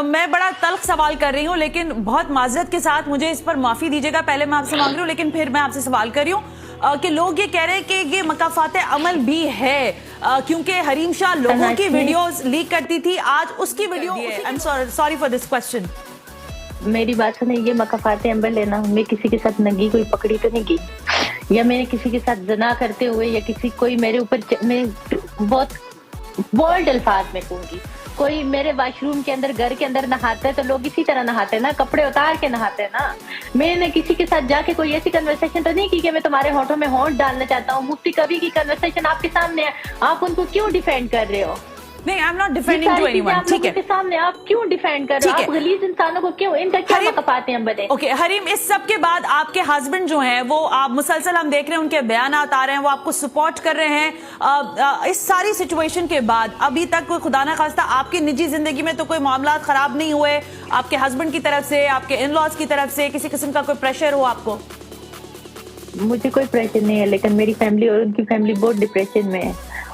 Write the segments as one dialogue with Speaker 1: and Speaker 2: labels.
Speaker 1: میں بڑا تلخ سوال کر رہی ہوں لیکن بہت معذرت کے ساتھ مجھے اس پر معافی دیجیے گا. پہلے میں آپ سے مانگ رہی ہوں لیکن پھر میں آپ سے سوال کر رہی ہوں کہ لوگ یہ کہہ رہے ہیں کہ یہ مکافات عمل بھی ہے کیونکہ حریم شاہ لوگوں کی ویڈیوز لیک کرتی تھی, آج اس کی video. Sorry for this question.
Speaker 2: میری بات سنیں, یہ مکافات عمل ہے نا, میں کسی کے ساتھ ننگی کوئی پکڑی تو نہیں گئی, یا میں نے کسی کے ساتھ زنا کرتے ہوئے یا کسی کوئی میرے اوپر میں بہت بولڈ الفاظ میں کہوں گی, کوئی میرے واش روم کے اندر گھر کے اندر نہاتا ہے تو لوگ اسی طرح نہاتے ہیں نا, کپڑے اتار کے نہاتے ہیں نا. میں نے کسی کے ساتھ جا کے کوئی ایسی کنورسیشن تو نہیں کی کہ میں تمہارے ہونٹوں میں ہونٹ ڈالنا چاہتا ہوں. مفتی کبھی کی کنورسیشن آپ کے سامنے ہے, آپ ان کو کیوں ڈیفینڈ کر رہے ہو؟
Speaker 1: نہیں, I'm not defending to anyone. ٹھیک ہے,
Speaker 2: کے سامنے آپ کیوں ڈیفینڈ کر رہے ہو؟ آپ غلیظ انسانوں کو کیوں, ان کا کیا مکافات عمل ہے؟
Speaker 1: اوکے حریم, اس سب کے بعد آپ کے ہسبینڈ جو ہیں وہ آپ مسلسل ہم دیکھ رہے ہیں ان کے بیانات آ رہے ہیں, وہ آپ کو سپورٹ کر رہے ہیں. اس ساری سچویشن کے بعد ابھی تک کوئی خدا نہ خواستہ آپ کی نجی زندگی میں تو کوئی معاملات خراب نہیں ہوئے آپ کے ہسبینڈ کی طرف سے, آپ کے ان لاز کی طرف سے کسی قسم کا کوئی پریشر ہو آپ کو؟
Speaker 2: مجھے کوئی پریشر نہیں ہے, لیکن میری فیملی اور ان کی فیملی بہت ڈپریشن میں ہے.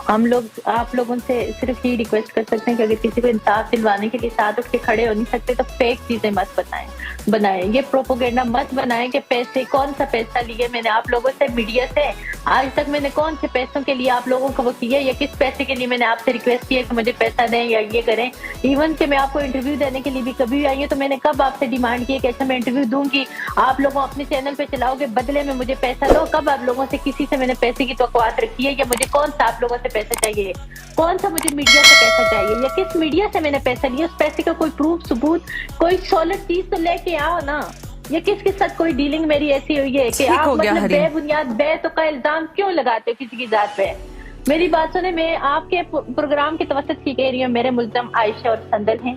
Speaker 2: ہم لوگ آپ لوگوں سے صرف یہ ریکویسٹ کر سکتے ہیں کہ اگر کسی کو انصاف دلوانے کے لیے ساتھ اٹھ کے کھڑے ہو نہیں سکتے تو فیک چیزیں مت بنائیں, یہ پروپوگینڈا مت بنائیں کہ پیسے, کون سا پیسہ لیے میں نے آپ لوگوں سے, میڈیا سے آج تک میں نے کون سے پیسوں کے لیے آپ لوگوں کو وہ کیا, یا کس پیسے کے لیے میں نے آپ سے ریکویسٹ کیا کہ مجھے پیسہ دیں یا یہ کریں. ایون کہ میں آپ کو انٹرویو دینے کے لیے بھی کبھی بھی آئی ہوں تو میں نے کب آپ سے ڈیمانڈ کی کہ اچھا میں انٹرویو دوں گی, آپ لوگوں اپنے چینل پہ چلاؤ گے, بدلے میں مجھے پیسہ دو. کب آپ لوگوں سے کسی سے میں نے پیسے کی توقعات رکھی ہے, یا مجھے کون سا آپ لوگوں سے پیسہ چاہیے, کون سا مجھے میڈیا سے پیسہ چاہیے, یا کس میڈیا سے میں نے پیسہ لیا, اس پیسے کا کوئی پروف ثبوت, کوئی سالڈ چیز تو لے کے آؤ نا. یا کس کے ساتھ کوئی ڈیلنگ میری ایسی ہوئی ہے کہ آپ مطلب بے بنیاد بے تو کا الزام کیوں لگاتے ہو کسی کی ذات پہ؟ میری بات سنیں, میں آپ کے پروگرام کے توسط کی کہہ رہی ہوں, میرے ملزم عائشہ اور سندل ہیں,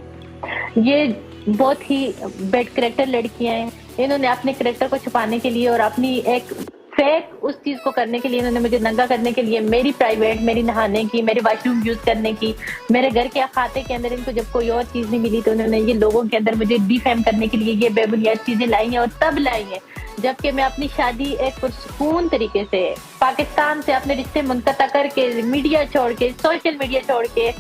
Speaker 2: یہ بہت ہی بیڈ کریکٹر لڑکیاں ہیں. انہوں نے اپنے کریکٹر کو چھپانے کے لیے اور اپنی ایک فیک اس چیز کو کرنے کے لیے, انہوں نے مجھے ننگا کرنے کے لیے میری پرائیویٹ, میری نہانے کی, میرے واش روم یوز کرنے کی, میرے گھر کے احاطے کے اندر ان کو جب کوئی اور چیز نہیں ملی تو انہوں نے یہ لوگوں کے اندر مجھے ڈیفیم کرنے کے لیے یہ بے بنیاد چیزیں لائی ہیں, اور تب لائی ہیں جبکہ میں اپنی شادی ایک پرسکون طریقے سے پاکستان سے اپنے رشتے منقطع کر کے, میڈیا چھوڑ کے, سوشل میڈیا چھوڑ کے,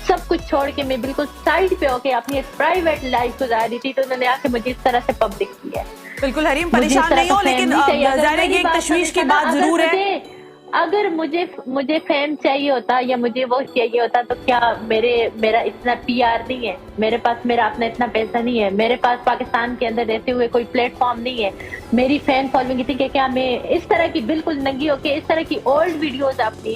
Speaker 2: سب کچھ چھوڑ کے میں بالکل سائڈ پہ ہو کے اپنی ایک پرائیویٹ لائف گزار رہی تھی, تو انہوں نے آ کے مجھے اس طرح سے پبلک کیا ہے.
Speaker 1: بالکل حریم, پریشان نہیں ہو, لیکن ظاہر ہے یہ ایک تشویش کی بات ضرور ہے.
Speaker 2: اگر مجھے فیم چاہیے ہوتا یا مجھے وہ چاہیے ہوتا تو کیا میرا اتنا پی آر نہیں ہے, میرے پاس میرا اپنا اتنا پیسہ نہیں ہے, میرے پاس پاکستان کے اندر رہتے ہوئے کوئی پلیٹ فارم نہیں ہے, میری فین فالوئنگ تھی کہ کیا میں اس طرح کی بالکل ننگی ہو کے اس طرح کی اولڈ ویڈیوز اپنی